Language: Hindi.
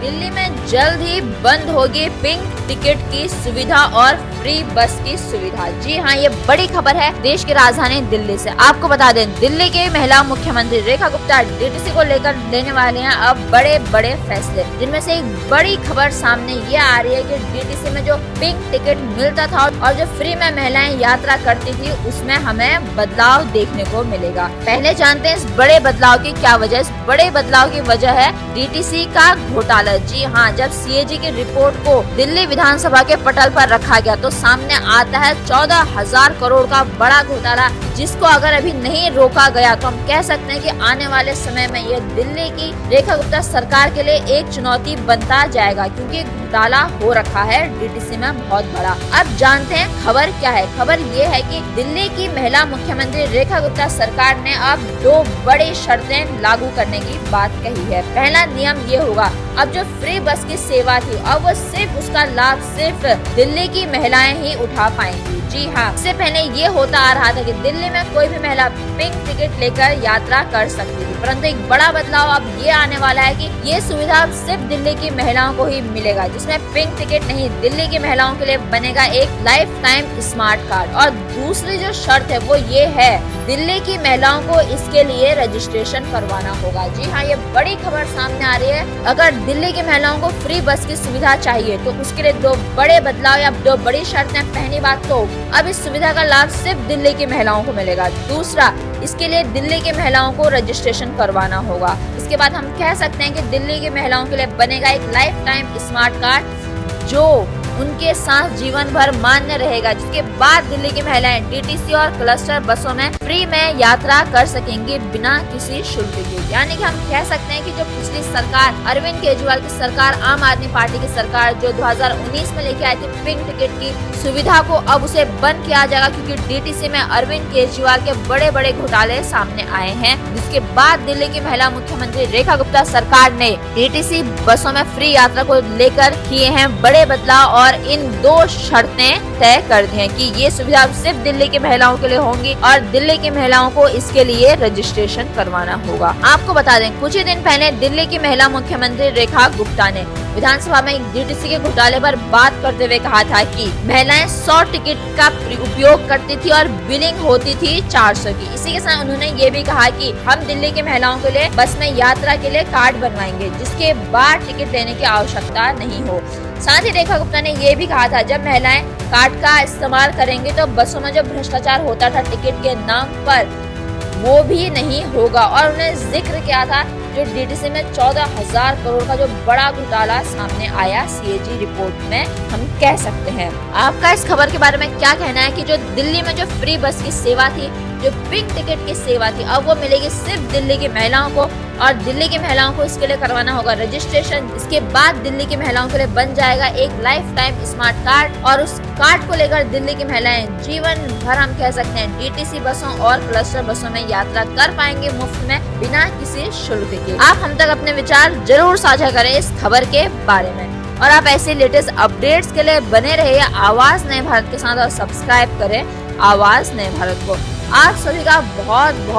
दिल्ली में जल्द ही बंद होगी पिंक टिकट की सुविधा और फ्री बस की सुविधा। जी हाँ, ये बड़ी खबर है देश की राजधानी दिल्ली से। आपको बता दें, दिल्ली के महिला मुख्यमंत्री रेखा गुप्ता डीटीसी को लेकर लेने वाले हैं अब बड़े बड़े फैसले, जिनमें से एक बड़ी खबर सामने ये आ रही है कि डीटीसी में जो पिंक टिकट मिलता था और जो फ्री में महिलाएं यात्रा करती थी, उसमें हमें बदलाव देखने को मिलेगा। पहले जानते हैं इस बड़े बदलाव की क्या वजह। इस बड़े बदलाव की वजह है डीटीसी का घोटाला। जी हाँ, जब सीएजी की रिपोर्ट को दिल्ली विधानसभा के पटल पर रखा गया तो सामने आता है 14,000 करोड़ का बड़ा घोटाला, जिसको अगर अभी नहीं रोका गया तो हम कह सकते हैं कि आने वाले समय में ये दिल्ली की रेखा गुप्ता सरकार के लिए एक चुनौती बनता जाएगा, क्योंकि घोटाला हो रखा है डीटीसी में बहुत बड़ा। अब जानते हैं खबर क्या है। खबर ये है कि दिल्ली की महिला मुख्यमंत्री रेखा गुप्ता सरकार ने अब 2 बड़ी शर्तें लागू करने की बात कही है। पहला नियम ये होगा, अब जो फ्री बस की सेवा थी, अब वो सिर्फ उसका लाभ सिर्फ दिल्ली की महिलाएं ही उठा पाएंगी। जी हाँ, इससे पहले ये होता आ रहा था कि दिल्ली में कोई भी महिला पिंक टिकट लेकर यात्रा कर सकती थी, परंतु एक बड़ा बदलाव अब ये आने वाला है कि ये सुविधा सिर्फ दिल्ली की महिलाओं को ही मिलेगा, जिसमें पिंक टिकट नहीं, दिल्ली की महिलाओं के लिए बनेगा एक लाइफ टाइम स्मार्ट कार्ड। और दूसरी जो शर्त है वो ये है, दिल्ली की महिलाओं को इसके लिए रजिस्ट्रेशन करवाना होगा। जी हाँ, ये बड़ी खबर सामने आ रही है। अगर दिल्ली की महिलाओं को फ्री बस की सुविधा चाहिए तो उसके लिए 2 बड़े बदलाव या 2 बड़ी शर्तें। पहली बात तो अब इस सुविधा का लाभ सिर्फ दिल्ली की महिलाओं को मिलेगा। दूसरा, इसके लिए दिल्ली की महिलाओं को रजिस्ट्रेशन करवाना होगा। इसके बाद हम कह सकते हैं कि दिल्ली की महिलाओं के लिए बनेगा एक लाइफ टाइम स्मार्ट कार्ड, जो उनके साथ जीवन भर मान्य रहेगा, जिसके बाद दिल्ली की महिलाएं डीटीसी और क्लस्टर बसों में फ्री में यात्रा कर सकेंगी बिना किसी शुल्क के। यानी कि हम कह सकते हैं कि जो पिछली सरकार, अरविंद केजरीवाल की सरकार, आम आदमी पार्टी की सरकार, जो 2019 में लेके आई थी पिंक टिकट की सुविधा को, अब उसे बंद किया जाएगा, क्योंकि डीटीसी में अरविंद केजरीवाल के बड़े बड़े घोटाले सामने आए हैं। जिसके बाद दिल्ली की महिला मुख्यमंत्री रेखा गुप्ता सरकार ने डीटीसी बसों में फ्री यात्रा को लेकर किए हैं बड़े बदलाव और इन 2 शर्तें तय कर दी हैं कि ये सुविधा सिर्फ दिल्ली की महिलाओं के लिए होंगी और दिल्ली की महिलाओं को इसके लिए रजिस्ट्रेशन करवाना होगा। आपको बता दें, कुछ ही दिन पहले दिल्ली की महिला मुख्यमंत्री रेखा गुप्ता ने विधानसभा में डीटीसी के घोटाले पर बात करते हुए कहा था कि महिलाएं 100 टिकट का उपयोग करती थी और बिलिंग होती थी 400 की। इसी के साथ उन्होंने ये भी कहा कि हम दिल्ली की महिलाओं के लिए बस में यात्रा के लिए कार्ड बनवाएंगे, जिसके बाद टिकट लेने की आवश्यकता नहीं हो। साथ ही रेखा गुप्ता ने ये भी कहा था, जब महिलाएं कार्ड का इस्तेमाल करेंगे तो बसों में जो भ्रष्टाचार होता था टिकट के नाम पर, वो भी नहीं होगा। और उन्हें जिक्र किया था जो डीटीसी में 14,000 करोड़ का जो बड़ा घोटाला सामने आया सीएजी रिपोर्ट में, हम कह सकते हैं। आपका इस खबर के बारे में क्या कहना है कि जो दिल्ली में जो फ्री बस की सेवा थी, जो पिंक टिकट की सेवा थी, अब वो मिलेगी सिर्फ दिल्ली की महिलाओं को और दिल्ली की महिलाओं को इसके लिए करवाना होगा रजिस्ट्रेशन। इसके बाद दिल्ली की महिलाओं के लिए बन जाएगा एक लाइफ टाइम स्मार्ट कार्ड और उस कार्ड को लेकर दिल्ली की महिलाएं जीवन भर, हम कह सकते हैं, डीटीसी बसों और क्लस्टर बसों में यात्रा कर पाएंगे मुफ्त में बिना किसी शुल्क के। आप हम तक अपने विचार जरूर साझा करें इस खबर के बारे में और आप ऐसे लेटेस्ट अपडेट्स के लिए बने रहिए आवाज नए भारत के साथ और सब्सक्राइब करें आवाज नए भारत को। आप सभी का बहुत बहुत